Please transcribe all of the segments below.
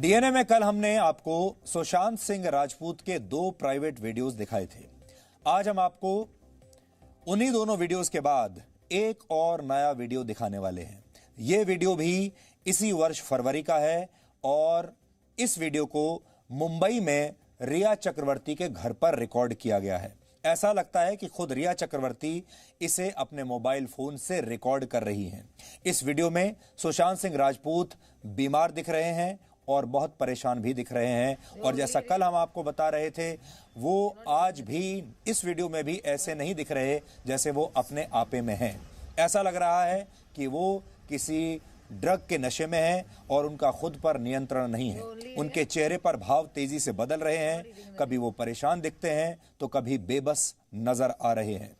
DNA में कल हमने आपको सुशांत सिंह राजपूत के 2 प्राइवेट वीडियोस दिखाए थे। आज हम आपको उन्हीं दोनों वीडियोस के बाद एक और नया वीडियो दिखाने वाले हैं। यह वीडियो भी इसी वर्ष फरवरी का है और इस वीडियो को मुंबई में रिया चक्रवर्ती के घर पर रिकॉर्ड किया गया है। ऐसा लगता है कि खुद रिया चक्रवर्ती इसे अपने मोबाइल फोन से रिकॉर्ड कर रही हैं। इस वीडियो में सुशांत सिंह राजपूत बीमार दिख रहे हैं और बहुत परेशान भी दिख रहे हैं और जैसा कल हम आपको बता रहे थे वो आज भी इस वीडियो में भी ऐसे नहीं दिख रहे जैसे वो अपने आपे में हैं। ऐसा लग रहा है कि वो किसी ड्रग के नशे में हैं और उनका खुद पर नियंत्रण नहीं है। उनके चेहरे पर भाव तेजी से बदल रहे हैं, कभी वो परेशान दिखते हैं तो कभी बेबस नजर आ रहे हैं।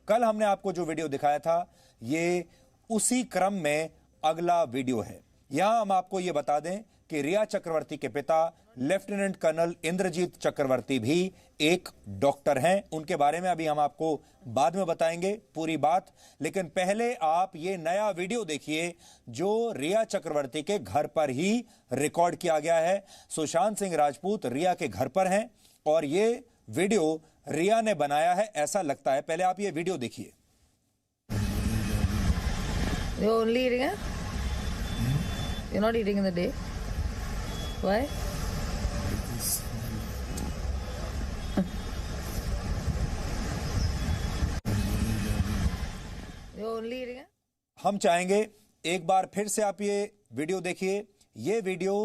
कल हमने आपको जो वीडियो दिखाया था ये उसी क्रम में अगला वीडियो है। यहां हम आपको ये बता दें कि रिया चक्रवर्ती के पिता लेफ्टिनेंट कर्नल इंद्रजीत चक्रवर्ती भी एक डॉक्टर हैं। उनके बारे में अभी हम आपको बाद में बताएंगे पूरी बात, लेकिन पहले आप ये नया वीडियो देखिए जो रिया चक्रवर्ती के घर पर ही रिकॉर्ड किया गया है। सुशांत सिंह राजपूत रिया के घर पर हैं और ये वीडियो रिया ने बनाया है ऐसा लगता है। पहले आप ये वीडियो देखिए। You're not eating in the day? Why? You're only eating it? हम चाहेंगे एक बार फिर से आप ये वीडियो देखिए। ये वीडियो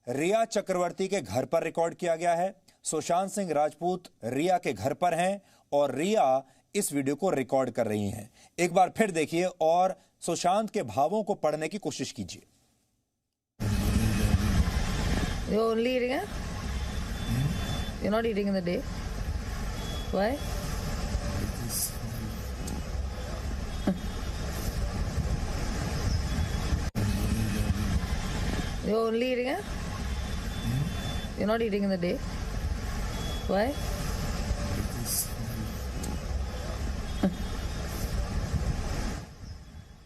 रिया चक्रवर्ती के घर पर रिकॉर्ड किया गया है। सुशांत सिंह राजपूत रिया के घर पर हैं और रिया इस वीडियो को रिकॉर्ड कर रही हैं। एक बार फिर देखिए और सुशांत के भावों को पढ़ने की कोशिश कीजिए। You're only eating it? You're not eating in the day? Why? You're only eating it? You're not eating in the day? Why?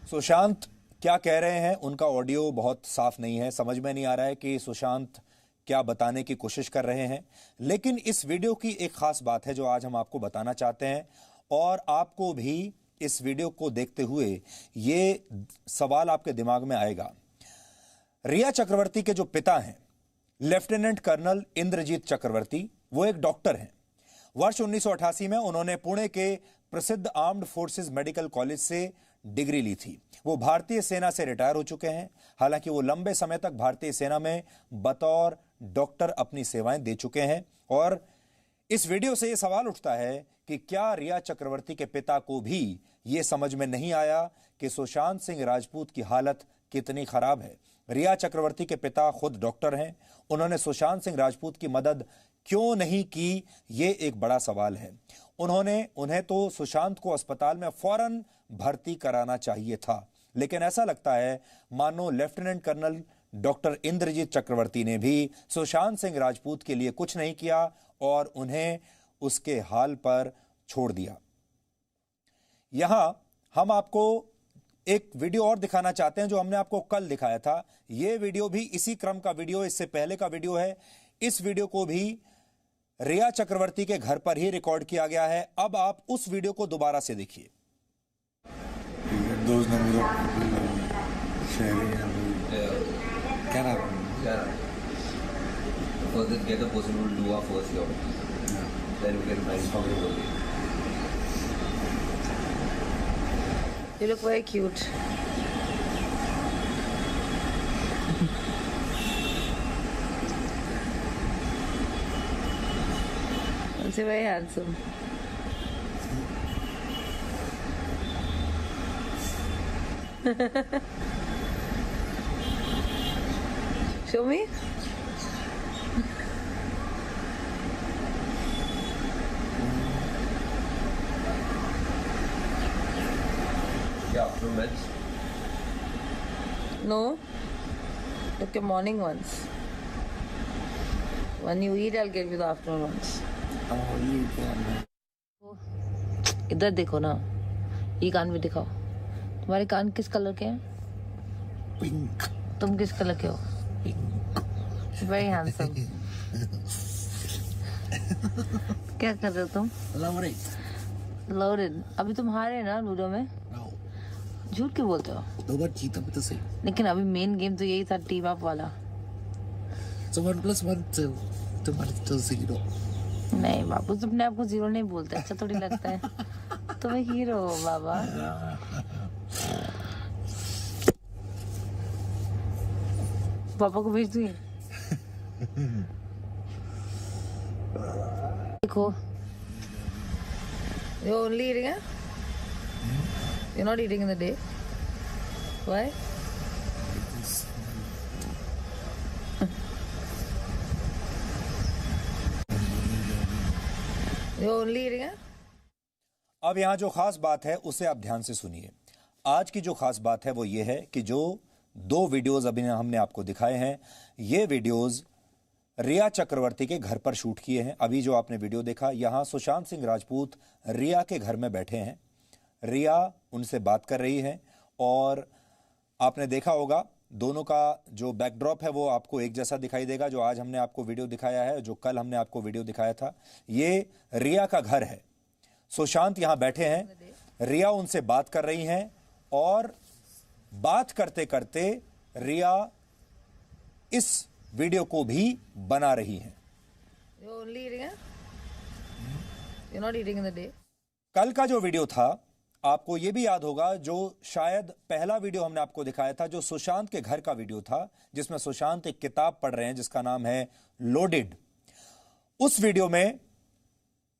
Sushant क्या कह रहे हैं उनका ऑडियो बहुत साफ नहीं है, समझ में नहीं आ रहा है कि सुशांत क्या बताने की कोशिश कर रहे हैं। लेकिन इस वीडियो की एक खास बात है जो आज हम आपको बताना चाहते हैं और आपको भी इस वीडियो को देखते हुए ये सवाल आपके दिमाग में आएगा। रिया चक्रवर्ती के जो पिता हैं लेफ्टिनेंट कर्नल इंद्रजीत चक्रवर्ती, वो एक डॉक्टर हैं। वर्ष 1988 में उन्होंने पुणे के प्रसिद्ध आर्म्ड फोर्सेस मेडिकल कॉलेज से डिग्री ली थी। वो भारतीय सेना से रिटायर हो चुके हैं। हालांकि वो लंबे समय तक भारतीय सेना में बतौर डॉक्टर अपनी सेवाएं दे चुके हैं और इस वीडियो से यह सवाल उठता है कि क्या रिया चक्रवर्ती के पिता को भी यह समझ में नहीं आया कि सुशांत सिंह राजपूत की हालत कितनी खराब है। रिया चक्रवर्ती के पिता खुद डॉक्टर हैं, उन्होंने सुशांत सिंह राजपूत की मदद क्यों नहीं की, यह एक बड़ा सवाल है। उन्हें तो सुशांत को अस्पताल में फौरन भर्ती कराना चाहिए था, लेकिन ऐसा लगता है मानो लेफ्टिनेंट कर्नल डॉक्टर इंद्रजीत चक्रवर्ती ने भी सुशांत सिंह राजपूत के लिए कुछ नहीं किया और उन्हें उसके हाल पर छोड़ दिया। यहां हम आपको एक वीडियो और दिखाना चाहते हैं जो हमने आपको कल दिखाया था। यह वीडियो भी इसी क्रम का वीडियो, इससे पहले का वीडियो है। इस वीडियो को भी रिया चक्रवर्ती के घर पर ही रिकॉर्ड किया गया है। अब आप उस वीडियो को दोबारा से देखिए। You look very cute. You're very handsome. Show me. Yeah, afternoon meds. No. Look your morning ones. When you eat, I'll give you the afternoon ones. इधर देखो ना, ये कान भी दिखाओ। तुम्हारे कान किस कलर के हैं? पिंक। तुम किस कलर के हो? पिंक। Very handsome. क्या कर रहे हो तुम? लोडेड। अभी तुम हारे ना लूडो में? झूठ क्यों बोलते हो? दो बार जीता भी तो सही। लेकिन अभी मेन गेम तो यही था, टीम अप वाला। So 1 + 1 तो 0। नहीं बाबू, तुम अपने आप को जीरो नहीं बोलते, अच्छा थोड़ी लगता है। तुम्हें हीरो हो बाबा। पापा को भेज दूँ? देखो, you're only eating, huh? You're not eating in the day. Why? You're only eating, huh? अब यहां जो खास बात है उसे आप ध्यान से सुनिए। आज की जो खास बात है वो ये है कि जो 2 वीडियोस अभी हमने आपको दिखाए हैं, ये वीडियोस रिया चक्रवर्ती के घर पर शूट किए हैं। अभी जो आपने वीडियो देखा, यहां सुशांत सिंह राजपूत रिया के घर में बैठे हैं। रिया उनसे बात कर रही है और आपने देखा होगा दोनों का जो बैकड्रॉप है वो आपको एक जैसा दिखाई देगा। जो आज हमने आपको वीडियो दिखाया है, जो कल हमने आपको वीडियो दिखाया था, ये रिया का घर है। सुशांत यहां बैठे हैं, रिया उनसे बात कर रही हैं और बात करते करते रिया इस वीडियो को भी बना रही हैं। You're only eating, huh? You're not eating in the day. कल का जो वीडियो था आपको यह भी याद होगा, जो शायद पहला वीडियो हमने आपको दिखाया था, जो सुशांत के घर का वीडियो था, जिसमें सुशांत एक किताब पढ़ रहे हैं जिसका नाम है लोडेड। उस वीडियो में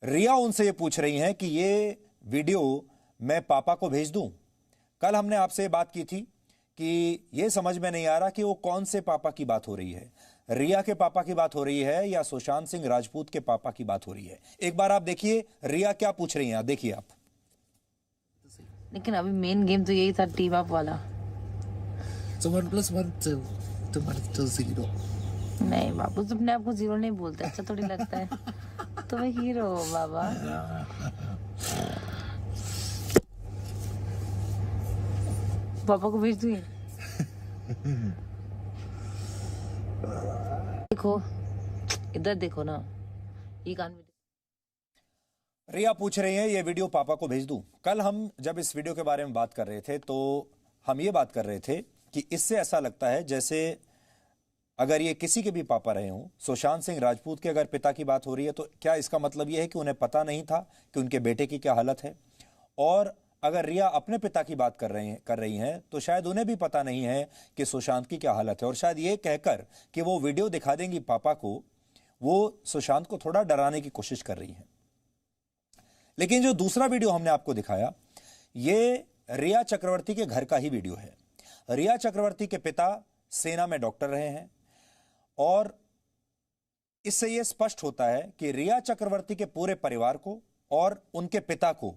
रिया उनसे ये पूछ रही हैं कि ये वीडियो मैं पापा को भेज दूं। कल हमने आपसे बात की थी कि ये समझ में नहीं आ रहा कि वो कौन से पापा की बात हो रही है, रिया के पापा की बात हो रही है या सुशांत सिंह राजपूत के पापा की बात हो रही है। एक बार आप देखिए रिया क्या पूछ रही हैं, देखिए आप। लेकिन अभी मेन गेम तो यही था, टीम अप वाला। So 1 + 1 तो 0। नहीं बाबू, तुम अपने आप को जीरो नहीं बोलते, अच्छा थोड़ी लगता है। तुम्हें हीरो हो बाबा। पापा को भेज दूँ? देखो, इधर देखो ना, ये कान में। रिया पूछ रही हैं ये वीडियो पापा को भेज दूं। कल हम जब इस वीडियो के बारे में बात कर रहे थे तो हम ये बात कर रहे थे कि इससे ऐसा लगता है जैसे अगर ये किसी के भी पापा रहे हों, सुशांत सिंह राजपूत के अगर पिता की बात हो रही है तो क्या इसका मतलब ये है कि उन्हें पता नहीं था कि उनके बेटे की क्या हालत है? और अगर रिया अपने पिता की बात कर रही हैं तो शायद उन्हें भी पता नहीं है कि सुशांत की क्या हालत है, और शायद ये कहकर कि वो वीडियो दिखा देंगी पापा को, वो सुशांत को थोड़ा डराने की कोशिश कर रही हैं। लेकिन जो दूसरा वीडियो हमने आपको दिखाया, ये रिया चक्रवर्ती के घर का ही वीडियो है। रिया चक्रवर्ती के पिता सेना में डॉक्टर रहे हैं और इससे यह स्पष्ट होता है कि रिया चक्रवर्ती के पूरे परिवार को और उनके पिता को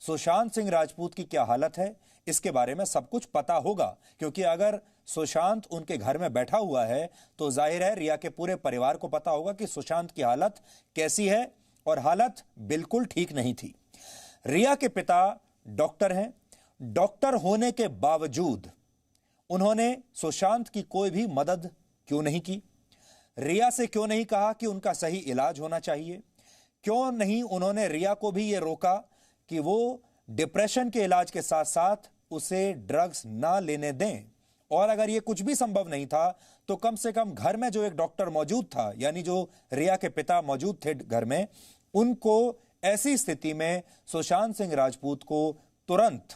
सुशांत सिंह राजपूत की क्या हालत है इसके बारे में सब कुछ पता होगा, क्योंकि अगर सुशांत उनके घर में बैठा हुआ है तो जाहिर है रिया के पूरे परिवार को पता होगा कि सुशांत की हालत कैसी है, और हालत बिल्कुल ठीक नहीं थी। रिया के पिता डॉक्टर हैं, डॉक्टर होने के बावजूद उन्होंने सुशांत की कोई भी मदद क्यों नहीं की? रिया से क्यों नहीं कहा कि उनका सही इलाज होना चाहिए? क्यों नहीं उन्होंने रिया को भी यह रोका कि वो डिप्रेशन के इलाज के साथ साथ उसे ड्रग्स ना लेने दें? और अगर ये कुछ भी संभव नहीं था तो कम से कम घर में जो एक डॉक्टर मौजूद था, यानी जो रिया के पिता मौजूद थे घर में, उनको ऐसी स्थिति में सुशांत सिंह राजपूत को तुरंत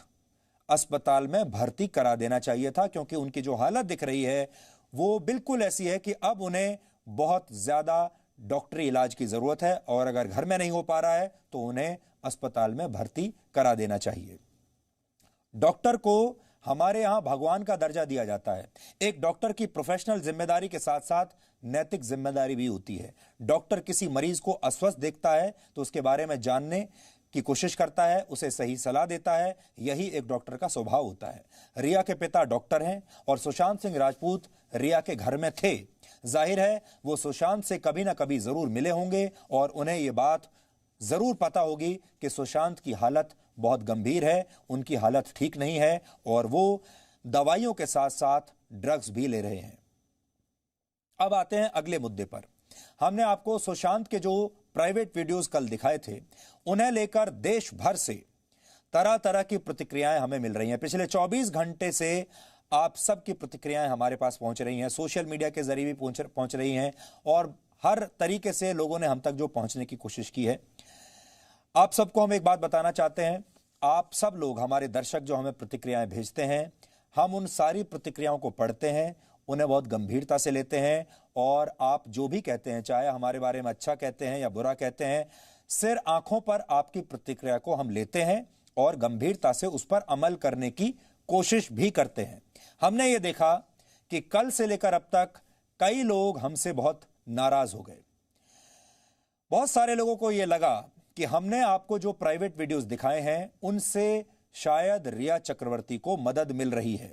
अस्पताल में भर्ती करा देना चाहिए था, क्योंकि उनकी जो हालत दिख रही है वो बिल्कुल ऐसी है कि अब उन्हें बहुत ज्यादा डॉक्टरी इलाज की जरूरत है, और अगर घर में नहीं हो पा रहा है तो उन्हें अस्पताल में भर्ती करा देना चाहिए। डॉक्टर को हमारे यहां भगवान का दर्जा दिया जाता है। एक डॉक्टर की प्रोफेशनल जिम्मेदारी के साथ साथ नैतिक जिम्मेदारी भी होती है। डॉक्टर किसी मरीज को अस्वस्थ देखता है तो उसके बारे में जानने की कोशिश करता है, उसे सही सलाह देता है। यही एक डॉक्टर का स्वभाव होता है। रिया के पिता डॉक्टर हैं और सुशांत सिंह राजपूत रिया के घर में थे। जाहिर है वो सुशांत से कभी ना कभी जरूर मिले होंगे और उन्हें यह बात जरूर पता होगी कि सुशांत की हालत बहुत गंभीर है, उनकी हालत ठीक नहीं है और वो दवाइयों के साथ साथ ड्रग्स भी ले रहे हैं। अब आते हैं अगले मुद्दे पर। हमने आपको सुशांत के जो प्राइवेट वीडियोस कल दिखाए थे, उन्हें लेकर देश भर से तरह तरह की प्रतिक्रियाएं हमें मिल रही हैं। पिछले 24 घंटे से आप सबकी प्रतिक्रियाएं हमारे पास पहुंच रही हैं, सोशल मीडिया के जरिए भी पहुंच रही हैं, और हर तरीके से लोगों ने हम तक जो पहुंचने की कोशिश की है। आप सबको हम एक बात बताना चाहते हैं, आप सब लोग, हमारे दर्शक जो हमें प्रतिक्रियाएं भेजते हैं, हम उन सारी प्रतिक्रियाओं को पढ़ते हैं, उन्हें बहुत गंभीरता से लेते हैं, और आप जो भी कहते हैं, चाहे हमारे बारे में अच्छा कहते हैं या बुरा कहते हैं, सिर आंखों पर आपकी प्रतिक्रिया को हम लेते हैं और गंभीरता से उस पर अमल करने की कोशिश भी करते हैं। हमने ये देखा कि कल से लेकर अब तक कई लोग हमसे बहुत नाराज हो गए। बहुत सारे लोगों को यह लगा कि हमने आपको जो प्राइवेट वीडियोस दिखाए हैं उनसे शायद रिया चक्रवर्ती को मदद मिल रही है।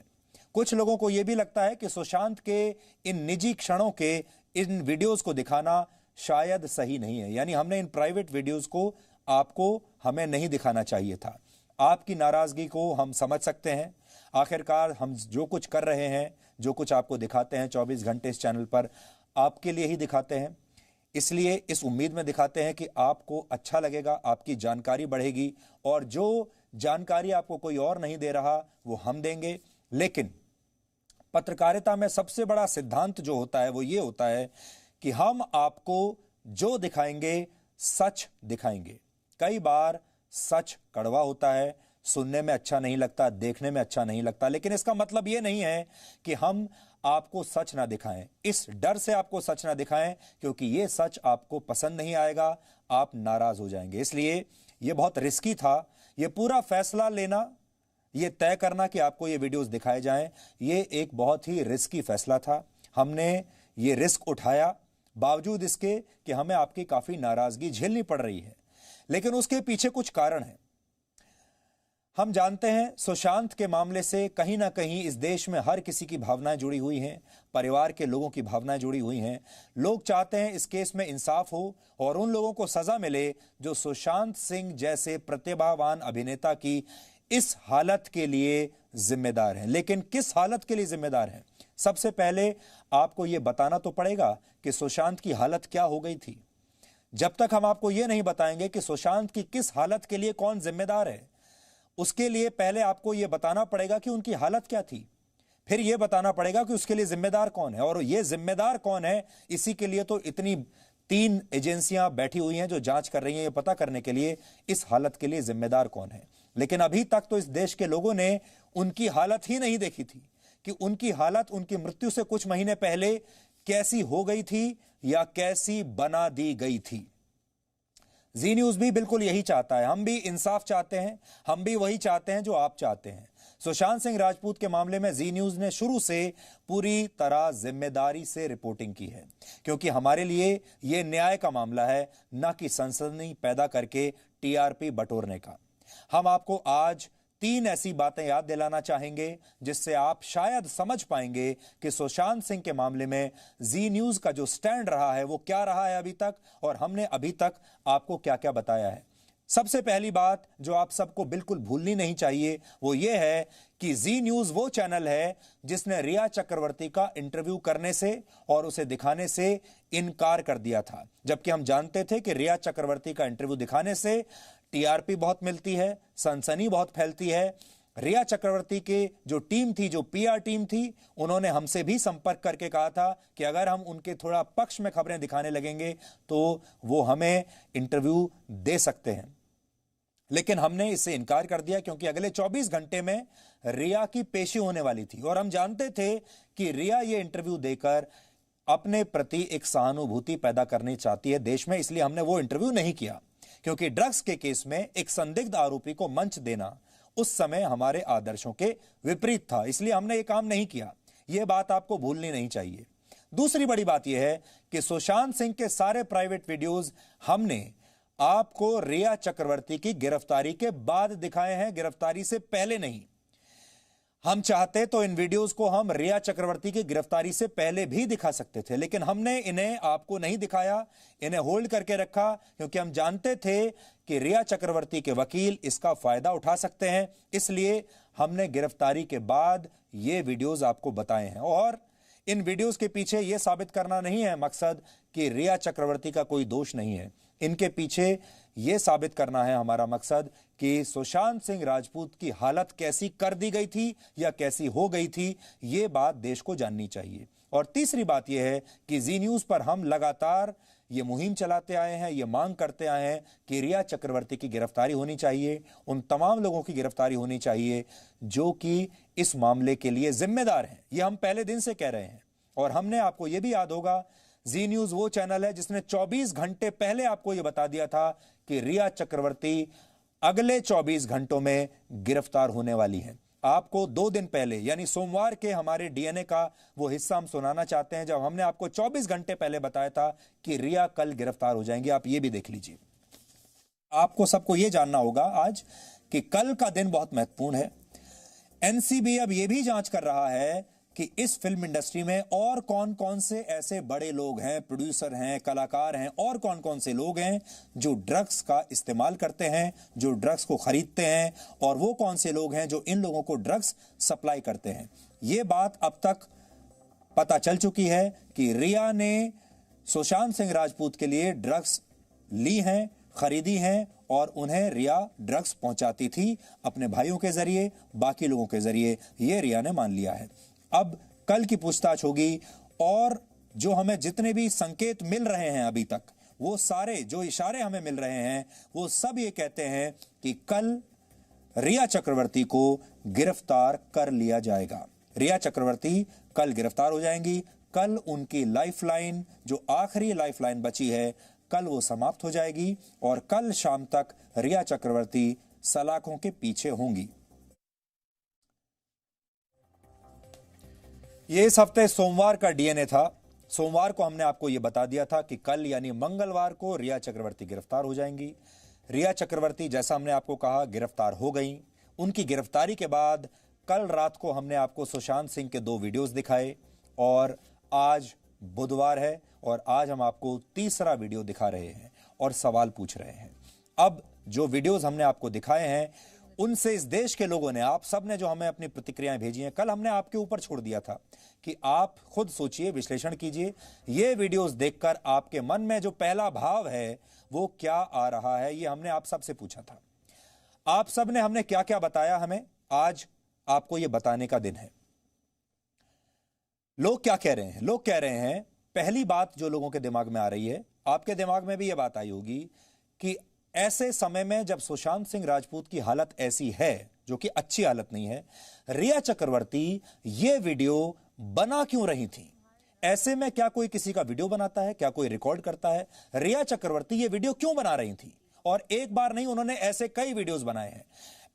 कुछ लोगों को यह भी लगता है कि सुशांत के इन निजी क्षणों के इन वीडियोस को दिखाना शायद सही नहीं है, यानी हमने इन प्राइवेट वीडियोस को आपको हमें नहीं दिखाना चाहिए था। आपकी नाराजगी को हम समझ सकते हैं। आखिरकार हम जो कुछ कर रहे हैं, जो कुछ आपको दिखाते हैं 24 घंटे इस चैनल पर, आपके लिए ही दिखाते हैं। इसलिए इस उम्मीद में दिखाते हैं कि आपको अच्छा लगेगा, आपकी जानकारी बढ़ेगी, और जो जानकारी आपको कोई और नहीं दे रहा वो हम देंगे। लेकिन पत्रकारिता में सबसे बड़ा सिद्धांत जो होता है वो ये होता है कि हम आपको जो दिखाएंगे सच दिखाएंगे। कई बार सच कड़वा होता है, सुनने में अच्छा नहीं लगता, देखने में अच्छा नहीं लगता, लेकिन इसका मतलब यह नहीं है कि हम आपको सच ना दिखाएं। इस डर से आपको सच ना दिखाएं क्योंकि यह सच आपको पसंद नहीं आएगा, आप नाराज हो जाएंगे। इसलिए यह बहुत रिस्की था। यह पूरा फैसला लेना, यह तय करना कि आपको ये वीडियोस दिखाए जाएं, यह एक बहुत ही रिस्की फैसला था। हमने ये रिस्क उठाया बावजूद इसके कि हमें आपकी काफी नाराजगी झेलनी पड़ रही है, लेकिन उसके पीछे कुछ कारण है। हम जानते हैं सुशांत के मामले से कहीं ना कहीं इस देश में हर किसी की भावनाएं जुड़ी हुई हैं, परिवार के लोगों की भावनाएं जुड़ी हुई हैं। लोग चाहते हैं इस केस में इंसाफ हो और उन लोगों को सजा मिले जो सुशांत सिंह जैसे प्रतिभावान अभिनेता की इस हालत के लिए जिम्मेदार हैं। लेकिन किस हालत के लिए जिम्मेदार हैं? सबसे पहले आपको यह बताना तो पड़ेगा कि सुशांत की हालत क्या हो गई थी। जब तक हम आपको यह नहीं बताएंगे कि सुशांत की किस हालत के लिए कौन जिम्मेदार है, उसके लिए पहले आपको यह बताना पड़ेगा कि उनकी हालत क्या थी, फिर यह बताना पड़ेगा कि उसके लिए जिम्मेदार कौन है। और यह जिम्मेदार कौन है, इसी के लिए तो इतनी 3 एजेंसियां बैठी हुई हैं जो जांच कर रही हैं, यह पता करने के लिए इस हालत के लिए जिम्मेदार कौन है। लेकिन अभी तक तो इस देश के लोगों ने उनकी हालत ही नहीं देखी थी कि उनकी हालत उनकी मृत्यु से कुछ महीने पहले कैसी हो गई थी या कैसी बना दी गई थी। जी न्यूज भी बिल्कुल यही चाहता है। हम भी इंसाफ चाहते हैं, हम भी वही चाहते हैं जो आप चाहते हैं। सुशांत सिंह राजपूत के मामले में जी न्यूज ने शुरू से पूरी तरह जिम्मेदारी से रिपोर्टिंग की है, क्योंकि हमारे लिए यह न्याय का मामला है, न कि सनसनी पैदा करके टीआरपी बटोरने का। हम आपको आज 3 ऐसी बातें याद दिलाना चाहेंगे जिससे आप शायद समझ पाएंगे कि सुशांत सिंह के मामले में जी न्यूज का जो स्टैंड रहा है वो क्या रहा है अभी तक, और हमने अभी तक आपको क्या क्या बताया है। सबसे पहली बात जो आप सबको बिल्कुल भूलनी नहीं चाहिए वो ये है कि जी न्यूज वो चैनल है जिसने रिया चक्रवर्ती का इंटरव्यू करने से और उसे दिखाने से इनकार कर दिया था, जबकि हम जानते थे कि रिया चक्रवर्ती का इंटरव्यू दिखाने से टीआरपी बहुत मिलती है, सनसनी बहुत फैलती है। रिया चक्रवर्ती के जो टीम थी, जो पीआर टीम थी, उन्होंने हमसे भी संपर्क करके कहा था कि अगर हम उनके थोड़ा पक्ष में खबरें दिखाने लगेंगे तो वो हमें इंटरव्यू दे सकते हैं। लेकिन हमने इससे इनकार कर दिया क्योंकि अगले 24 घंटे में रिया की पेशी होने वाली थी और हम जानते थे कि रिया ये इंटरव्यू देकर अपने प्रति एक सहानुभूति पैदा करनी चाहती है देश में। इसलिए हमने वो इंटरव्यू नहीं किया, क्योंकि ड्रग्स के केस में एक संदिग्ध आरोपी को मंच देना उस समय हमारे आदर्शों के विपरीत था। इसलिए हमने ये काम नहीं किया। यह बात आपको भूलनी नहीं चाहिए। दूसरी बड़ी बात यह है कि सुशांत सिंह के सारे प्राइवेट वीडियोस हमने आपको रिया चक्रवर्ती की गिरफ्तारी के बाद दिखाए हैं, गिरफ्तारी से पहले नहीं। हम चाहते तो इन वीडियोस को हम रिया चक्रवर्ती की गिरफ्तारी से पहले भी दिखा सकते थे, लेकिन हमने इन्हें आपको नहीं दिखाया, इन्हें होल्ड करके रखा, क्योंकि हम जानते थे कि रिया चक्रवर्ती के वकील इसका फायदा उठा सकते हैं। इसलिए हमने गिरफ्तारी के बाद ये वीडियोस आपको बताए हैं और इन वीडियोस के पीछे यह साबित करना नहीं है मकसद कि रिया चक्रवर्ती का कोई दोष नहीं है। इनके पीछे यह साबित करना है हमारा मकसद कि सुशांत सिंह राजपूत की हालत कैसी कर दी गई थी या कैसी हो गई थी, यह बात देश को जाननी चाहिए। और तीसरी बात यह है कि जी न्यूज पर हम लगातार ये मुहिम चलाते आए हैं, ये मांग करते आए हैं कि रिया चक्रवर्ती की गिरफ्तारी होनी चाहिए, उन तमाम लोगों की गिरफ्तारी होनी चाहिए जो कि इस मामले के लिए जिम्मेदार हैं। ये हम पहले दिन से कह रहे हैं। और हमने, आपको ये भी याद होगा, जी न्यूज वो चैनल है जिसने 24 घंटे पहले आपको यह बता दिया था कि रिया चक्रवर्ती अगले 24 घंटों में गिरफ्तार होने वाली है। आपको 2 दिन पहले यानी सोमवार के हमारे डीएनए का वो हिस्सा हम सुनाना चाहते हैं जब हमने आपको 24 घंटे पहले बताया था कि रिया कल गिरफ्तार हो जाएंगी। आप ये भी देख लीजिए। आपको सबको ये जानना होगा आज कि कल का दिन बहुत महत्वपूर्ण है। एनसीबी अब ये भी जांच कर रहा है कि इस फिल्म इंडस्ट्री में और कौन कौन से ऐसे बड़े लोग हैं, प्रोड्यूसर हैं, कलाकार हैं, और कौन कौन से लोग हैं जो ड्रग्स का इस्तेमाल करते हैं, जो ड्रग्स को खरीदते हैं, और वो कौन से लोग हैं जो इन लोगों को ड्रग्स सप्लाई करते हैं। ये बात अब तक पता चल चुकी है कि रिया ने सुशांत सिंह राजपूत के लिए ड्रग्स ली हैं, खरीदी हैं, और उन्हें रिया ड्रग्स पहुंचाती थी अपने भाइयों के जरिए, बाकी लोगों के जरिए। यह रिया ने मान लिया है। अब कल की पूछताछ होगी, और जो हमें जितने भी संकेत मिल रहे हैं अभी तक, वो सारे जो इशारे हमें मिल रहे हैं, वो सब ये कहते हैं कि कल रिया चक्रवर्ती को गिरफ्तार कर लिया जाएगा। रिया चक्रवर्ती कल गिरफ्तार हो जाएंगी। कल उनकी लाइफलाइन, जो आखिरी लाइफलाइन बची है, कल वो समाप्त हो जाएगी, और कल शाम तक रिया चक्रवर्ती सलाखों के पीछे होंगी। ये इस हफ्ते सोमवार का डीएनए था। सोमवार को हमने आपको यह बता दिया था कि कल यानी मंगलवार को रिया चक्रवर्ती गिरफ्तार हो जाएंगी। रिया चक्रवर्ती, जैसा हमने आपको कहा, गिरफ्तार हो गई। उनकी गिरफ्तारी के बाद कल रात को हमने आपको सुशांत सिंह के 2 वीडियोस दिखाए, और आज बुधवार है और आज हम आपको तीसरा वीडियो दिखा रहे हैं और सवाल पूछ रहे हैं। अब जो वीडियोस हमने आपको दिखाए हैं उनसे इस देश के लोगों ने, आप सब ने जो हमें अपनी प्रतिक्रियाएं भेजी हैं, कल हमने आपके ऊपर छोड़ दिया था कि आप खुद सोचिए, विश्लेषण कीजिए। ये वीडियोस देखकर आपके मन में जो पहला भाव है वो क्या आ रहा है, ये हमने आप सब से पूछा था। आप सब ने, हमने क्या क्या बताया, हमें आज आपको ये बताने का दिन है। लोग क्या कह रहे हैं? लोग कह रहे हैं, पहली बात जो लोगों के दिमाग में आ रही है, आपके दिमाग में भी यह बात आई होगी कि ऐसे समय में जब सुशांत सिंह राजपूत की हालत ऐसी है, जो कि अच्छी हालत नहीं है, रिया चक्रवर्ती ये वीडियो बना क्यों रही थी? ऐसे में क्या कोई किसी का वीडियो बनाता है? क्या कोई रिकॉर्ड करता है? रिया चक्रवर्ती ये वीडियो क्यों बना रही थी? और एक बार नहीं, उन्होंने ऐसे कई वीडियोस बनाए हैं।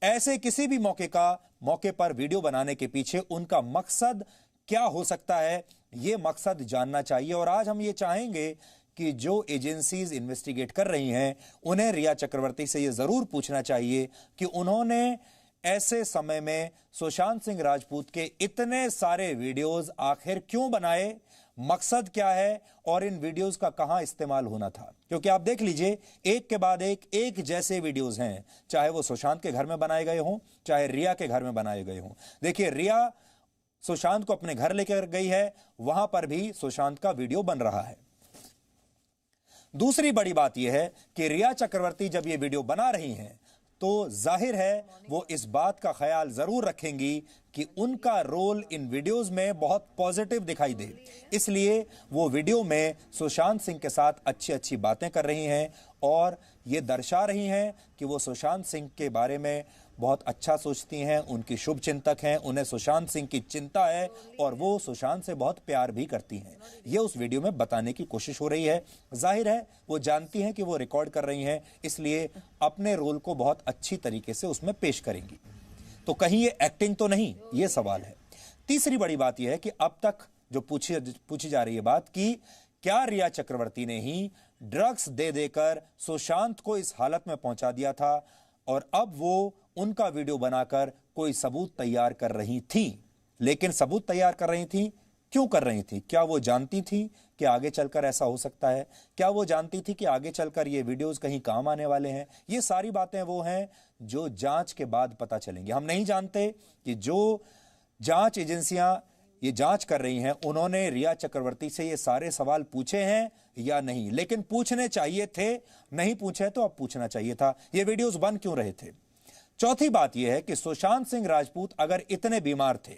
ऐसे किसी भी मौके पर वीडियो बनाने के पीछे उनका मकसद क्या हो सकता है, यह मकसद जानना चाहिए। और आज हम ये चाहेंगे कि जो एजेंसीज इन्वेस्टिगेट कर रही हैं, उन्हें रिया चक्रवर्ती से यह जरूर पूछना चाहिए कि उन्होंने ऐसे समय में सुशांत सिंह राजपूत के इतने सारे वीडियोस आखिर क्यों बनाए, मकसद क्या है, और इन वीडियोस का कहां इस्तेमाल होना था। क्योंकि आप देख लीजिए, एक के बाद एक जैसे वीडियोस हैं, चाहे वो सुशांत के घर में बनाए गए हों, चाहे रिया के घर में बनाए गए हों। देखिए, रिया सुशांत को अपने घर लेकर गई है, वहां पर भी सुशांत का वीडियो बन रहा है। दूसरी बड़ी बात यह है कि रिया चक्रवर्ती जब ये वीडियो बना रही हैं, तो जाहिर है वो इस बात का ख्याल जरूर रखेंगी कि उनका रोल इन वीडियोस में बहुत पॉजिटिव दिखाई दे, इसलिए वो वीडियो में सुशांत सिंह के साथ अच्छी अच्छी बातें कर रही हैं और ये दर्शा रही हैं कि वो सुशांत सिंह के बारे में बहुत अच्छा सोचती हैं, उनकी शुभ चिंतक हैं, उन्हें सुशांत सिंह की चिंता है और वो सुशांत से बहुत प्यार भी करती हैं। ये उस वीडियो में बताने की कोशिश हो रही है। जाहिर है वो जानती हैं कि वो रिकॉर्ड कर रही हैं, इसलिए अपने रोल को बहुत अच्छी तरीके से उसमें पेश करेंगी। तो कहीं ये एक्टिंग तो नहीं, ये सवाल है। तीसरी बड़ी बात यह है कि अब तक जो पूछी जा रही है बात कि क्या रिया चक्रवर्ती ने ही ड्रग्स दे देकर सुशांत को इस हालत में पहुंचा दिया था और अब वो उनका वीडियो बनाकर कोई सबूत तैयार कर रही थी। लेकिन सबूत तैयार कर रही थी, क्यों कर रही थी? क्या वो जानती थी कि आगे चलकर ऐसा हो सकता है? क्या वो जानती थी कि आगे चलकर ये वीडियोस कहीं काम आने वाले हैं? ये सारी बातें वो हैं जो जांच के बाद पता चलेंगी। हम नहीं जानते कि जो जांच एजेंसियां ये जांच कर रही हैं उन्होंने रिया चक्रवर्ती से ये सारे सवाल पूछे हैं या नहीं, लेकिन पूछने चाहिए थे, नहीं पूछे तो अब पूछना चाहिए था। ये वीडियोस बन क्यों रहे थे? चौथी बात यह है कि सुशांत सिंह राजपूत अगर इतने बीमार थे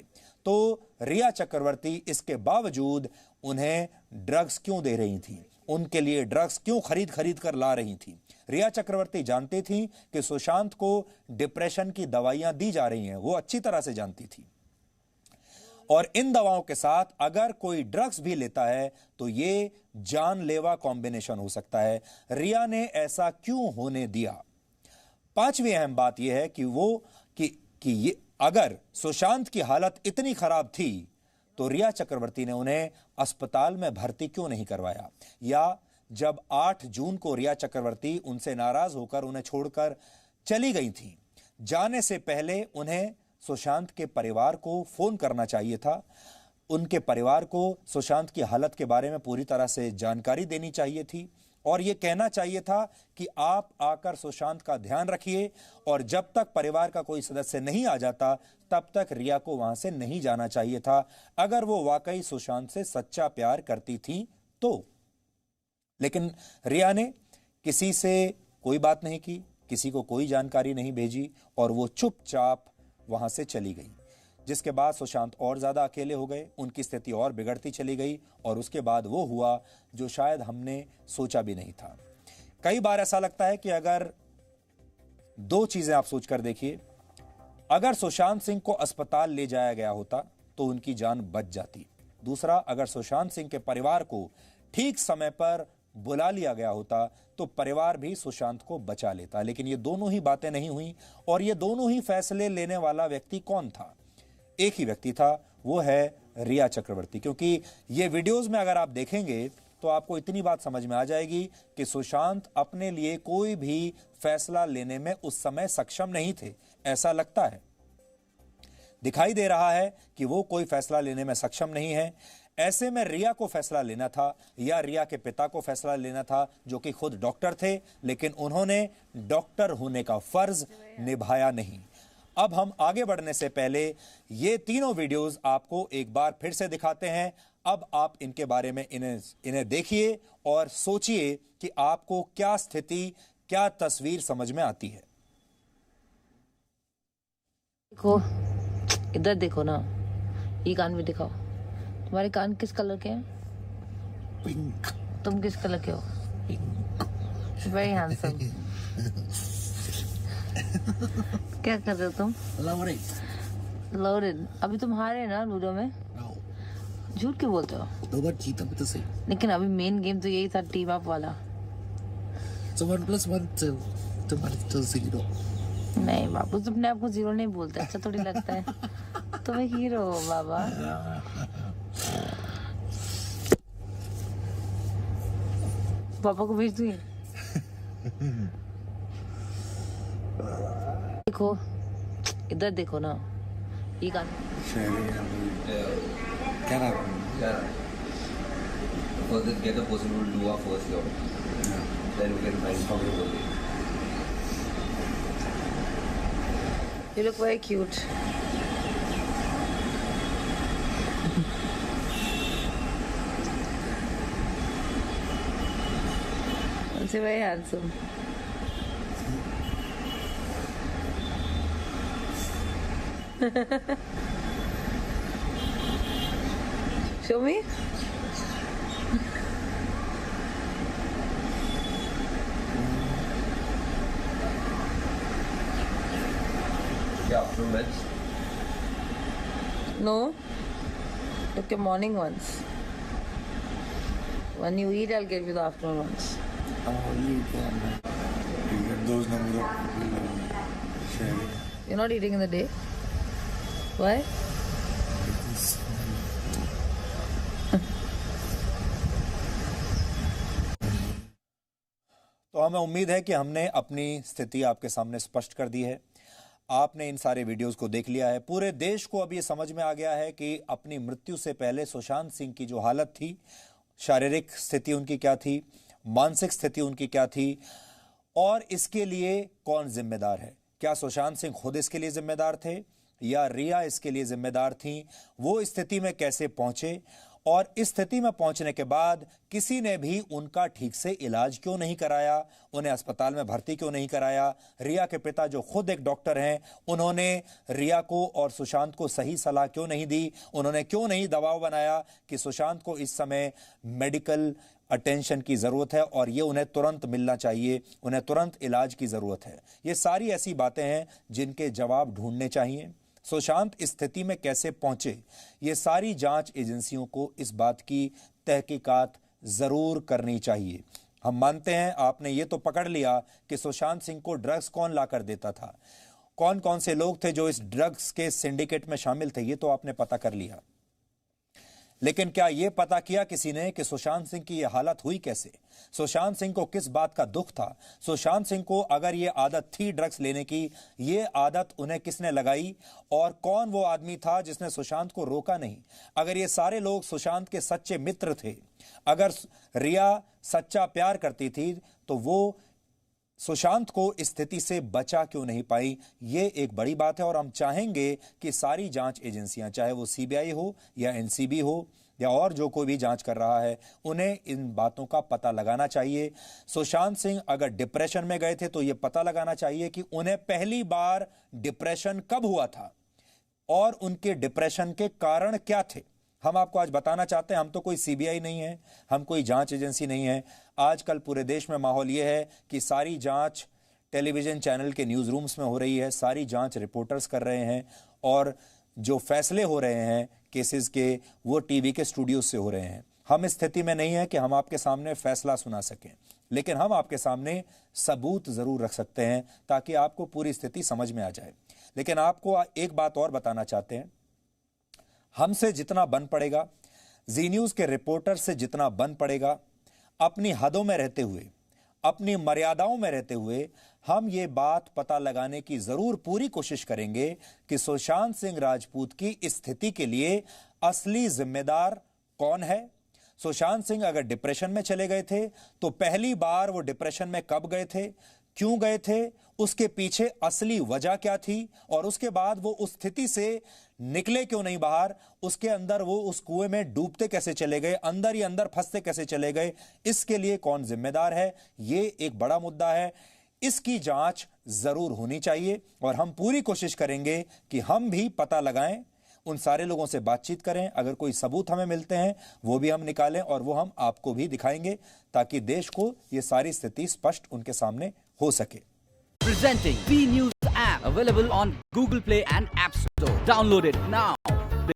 तो रिया चक्रवर्ती इसके बावजूद उन्हें ड्रग्स क्यों दे रही थी, उनके लिए ड्रग्स क्यों खरीद खरीद कर ला रही थी? रिया चक्रवर्ती जानती थी कि सुशांत को डिप्रेशन की दवाइयां दी जा रही हैं, वो अच्छी तरह से जानती थी। और इन दवाओं के साथ अगर कोई ड्रग्स भी लेता है तो ये जानलेवा कॉम्बिनेशन हो सकता है। रिया ने ऐसा क्यों होने दिया? पांचवी अहम बात यह है कि ये अगर सुशांत की हालत इतनी खराब थी तो रिया चक्रवर्ती ने उन्हें अस्पताल में भर्ती क्यों नहीं करवाया? या जब 8 जून को रिया चक्रवर्ती उनसे नाराज होकर उन्हें छोड़कर चली गई थी, जाने से पहले उन्हें सुशांत के परिवार को फोन करना चाहिए था, उनके परिवार को सुशांत की हालत के बारे में पूरी तरह से जानकारी देनी चाहिए थी और यह कहना चाहिए था कि आप आकर सुशांत का ध्यान रखिए और जब तक परिवार का कोई सदस्य नहीं आ जाता तब तक रिया को वहां से नहीं जाना चाहिए था, अगर वो वाकई सुशांत से सच्चा प्यार करती थी तो। लेकिन रिया ने किसी से कोई बात नहीं की, किसी को कोई जानकारी नहीं भेजी और वो चुपचाप वहां से चली गई, जिसके बाद सुशांत और ज्यादा अकेले हो गए, उनकी स्थिति और बिगड़ती चली गई और उसके बाद वो हुआ जो शायद हमने सोचा भी नहीं था। कई बार ऐसा लगता है कि अगर 2 चीजें आप सोचकर देखिए, अगर सुशांत सिंह को अस्पताल ले जाया गया होता तो उनकी जान बच जाती। दूसरा, अगर सुशांत सिंह के परिवार को ठीक समय पर बुला लिया गया होता तो परिवार भी सुशांत को बचा लेता। लेकिन ये दोनों ही बातें नहीं हुई और ये दोनों ही फैसले लेने वाला व्यक्ति कौन था? एक ही व्यक्ति था, वो है रिया चक्रवर्ती। क्योंकि ये वीडियोस में अगर आप देखेंगे तो आपको इतनी बात समझ में आ जाएगी कि सुशांत अपने लिए कोई भी फैसला लेने में उस समय सक्षम नहीं थे। ऐसा लगता है, दिखाई दे रहा है कि वो कोई फैसला लेने में सक्षम नहीं है। ऐसे में रिया को फैसला लेना था या रिया के पिता को फैसला लेना था, जो कि खुद डॉक्टर थे, लेकिन उन्होंने डॉक्टर होने का फर्ज निभाया नहीं। अब हम आगे बढ़ने से पहले ये तीनों वीडियोस आपको एक बार फिर से दिखाते हैं। अब आप इनके बारे में इन्हें देखिए और सोचिए कि आपको क्या स्थिति, क्या तस्वीर समझ में आती है। देखो, इधर देखो ना, ये कान भी दिखाओ। तुम्हारे कान किस कलर के हैं? पिंक। तुम किस कलर के हो? Very handsome. क्या कर रहे हो तुम? लोडेड। अभी तुम हारे ना लूडो में? झूठ क्यों बोलते हो? 2 बार जीता भी तो सही। लेकिन अभी मेन गेम तो यही था, टीम अप वाला। So 1 + 1 2 तुम्हारे 0। नहीं बाबू, तुम अपने आप को 0 नहीं बोलते, अच्छा थोड़ी लगता है। तुम एक हीरो हो बाबा। पापा को भेज दूँ? देखो, इधर देखो ना, ये गाना। क्या नाम? Yeah. First, let's get the person who will do our first job. Then we can find how to do it. You look very cute. You're very handsome. Show me. Yeah, afternoon lunch. No. Look, your morning ones. When you eat, I'll give you the afternoon ones. You get those numbers of share. You're not eating in the day. Why? तो हमें उम्मीद है कि हमने अपनी स्थिति आपके सामने स्पष्ट कर दी है। आपने इन सारे वीडियोस को देख लिया है। पूरे देश को अब ये समझ में आ गया है कि अपनी मृत्यु से पहले सुशांत सिंह की जो हालत थी, शारीरिक स्थिति उनकी क्या थी, मानसिक स्थिति उनकी क्या थी और इसके लिए कौन जिम्मेदार है। क्या सुशांत सिंह खुद इसके लिए जिम्मेदार थे या रिया इसके लिए जिम्मेदार थीं, वो इस स्थिति में कैसे पहुंचे और इस स्थिति में पहुंचने के बाद किसी ने भी उनका ठीक से इलाज क्यों नहीं कराया, उन्हें अस्पताल में भर्ती क्यों नहीं कराया। रिया के पिता जो खुद एक डॉक्टर हैं, उन्होंने रिया को और सुशांत को सही सलाह क्यों नहीं दी, उन्होंने क्यों नहीं दबाव बनाया कि सुशांत को इस समय मेडिकल अटेंशन की जरूरत है और ये उन्हें तुरंत मिलना चाहिए, उन्हें तुरंत इलाज की जरूरत है। ये सारी ऐसी बातें हैं जिनके जवाब ढूंढने चाहिए। सुशांत इस स्थिति में कैसे पहुंचे, ये सारी जांच एजेंसियों को इस बात की तहकीकात जरूर करनी चाहिए। हम मानते हैं आपने ये तो पकड़ लिया कि सुशांत सिंह को ड्रग्स कौन लाकर देता था, कौन कौन से लोग थे जो इस ड्रग्स के सिंडिकेट में शामिल थे, ये तो आपने पता कर लिया। लेकिन क्या यह पता किया किसी ने कि सुशांत सिंह की यह हालत हुई कैसे, सुशांत सिंह को किस बात का दुख था, सुशांत सिंह को अगर यह आदत थी ड्रग्स लेने की, यह आदत उन्हें किसने लगाई और कौन वो आदमी था जिसने सुशांत को रोका नहीं। अगर ये सारे लोग सुशांत के सच्चे मित्र थे, अगर रिया सच्चा प्यार करती थी, तो वो सुशांत को इस स्थिति से बचा क्यों नहीं पाई। ये एक बड़ी बात है और हम चाहेंगे कि सारी जांच एजेंसियां, चाहे वो सीबीआई हो या एनसीबी हो या और जो कोई भी जांच कर रहा है, उन्हें इन बातों का पता लगाना चाहिए। सुशांत सिंह अगर डिप्रेशन में गए थे तो यह पता लगाना चाहिए कि उन्हें पहली बार डिप्रेशन कब हुआ था और उनके डिप्रेशन के कारण क्या थे। हम आपको आज बताना चाहते हैं, हम तो कोई सीबीआई नहीं है, हम कोई जांच एजेंसी नहीं है। आजकल पूरे देश में माहौल यह है कि सारी जांच टेलीविजन चैनल के न्यूज़ रूम्स में हो रही है, सारी जांच रिपोर्टर्स कर रहे हैं और जो फैसले हो रहे हैं केसेस के, वो टीवी के स्टूडियो से हो रहे हैं। हम इस स्थिति में नहीं है कि हम आपके सामने फैसला सुना सकें, लेकिन हम आपके सामने सबूत जरूर रख सकते हैं ताकि आपको पूरी स्थिति समझ में आ जाए। लेकिन आपको एक बात और बताना चाहते हैं, हमसे जितना बन पड़ेगा, जी न्यूज के रिपोर्टर से जितना बन पड़ेगा, अपनी हदों में रहते हुए, अपनी मर्यादाओं में रहते हुए, हम ये बात पता लगाने की जरूर पूरी कोशिश करेंगे कि सुशांत सिंह राजपूत की इस स्थिति के लिए असली जिम्मेदार कौन है। सुशांत सिंह अगर डिप्रेशन में चले गए थे तो पहली बार वो डिप्रेशन में कब गए थे, क्यों गए थे, उसके पीछे असली वजह क्या थी और उसके बाद वो उस स्थिति से निकले क्यों नहीं बाहर, उसके अंदर वो उस कुएं में डूबते कैसे चले गए, अंदर ही अंदर फंसते कैसे चले गए, इसके लिए कौन जिम्मेदार है, ये एक बड़ा मुद्दा है। इसकी जांच जरूर होनी चाहिए और हम पूरी कोशिश करेंगे कि हम भी पता लगाएं, उन सारे लोगों से बातचीत करें, अगर कोई सबूत हमें मिलते हैं वो भी हम निकालें और वो हम आपको भी दिखाएंगे ताकि देश को ये सारी स्थिति स्पष्ट उनके सामने हो सके। Presenting B News app, available on Google Play and App Store. Download it now.